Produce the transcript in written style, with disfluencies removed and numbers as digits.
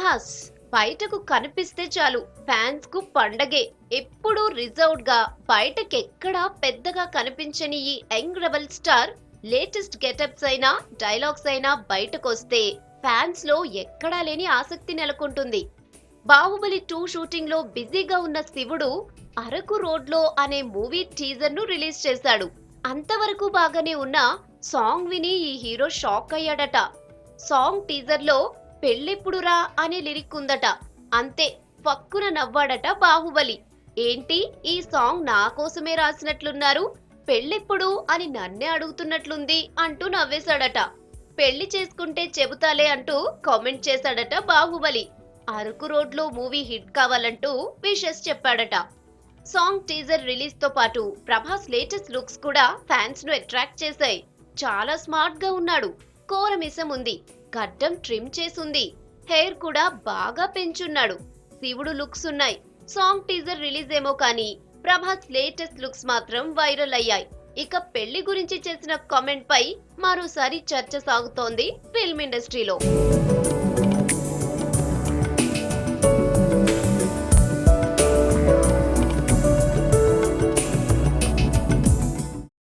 ప్రభాస్ బయటకు కనిపిస్తే చాలు ఫ్యాన్స్ కు పండగే. ఎప్పుడూ రిజర్వ్డ్ గా బయటకెక్కడా పెద్దగా కనిపించని ఈ young rebel star latest getups అయినా డైలాగ్స్ అయినా బయటకొస్తే ఫ్యాన్స్ లో ఎక్కడా లేని ఆసక్తి నెలకొంటుంది. బాహుబలి 2 షూటింగ్ లో బిజీగా ఉన్న శివుడు అరకు రోడ్లో అనే మూవీ టీజర్ ను రిలీజ్ చేశాడు. అంతవరకు బాగానే ఉన్న సాంగ్ విని ఈ హీరో షాక్ అయ్యాడట. సాంగ్ టీజర్ లో పెళ్ళెప్పుడురా అనే లిరిక్ ఉందట. అంతే ఫక్కున నవ్వాడట బాహుబలి. ఏంటి ఈ సాంగ్ నా కోసమే రాసినట్లున్నారు, పెళ్ళెప్పుడు అని నన్నే అడుగుతున్నట్లుంది అంటూ నవ్వేశాడట. పెళ్లి చేసుకుంటే చెబుతాలే అంటూ కామెంట్ చేశాడట బాహుబలి. అరకు రోడ్లో మూవీ హిట్ కావాలంటూ విషెస్ చెప్పాడట. సాంగ్ టీజర్ రిలీజ్ తో పాటు ప్రభాస్ లేటెస్ట్ లుక్స్ కూడా ఫ్యాన్స్ ను అట్రాక్ట్ చేశాయి. చాలా స్మార్ట్ గా ఉన్నాడు. కోరమిసం ఉంది, గడ్డం ట్రిమ్ చేసుంది, హెయిర్ కూడా బాగా పెంచున్నాడు. శివుడు లుక్స్ ఉన్నాయి. సాంగ్ టీజర్ రిలీజ్ ఏమో కానీ ప్రభాస్ లేటెస్ట్ లుక్స్ మాత్రం వైరల్ అయ్యాయి. ఇక పెళ్లి గురించి చేసిన కామెంట్ పై మరోసారి చర్చ సాగుతోంది ఫిల్మ్ ఇండస్ట్రీలో.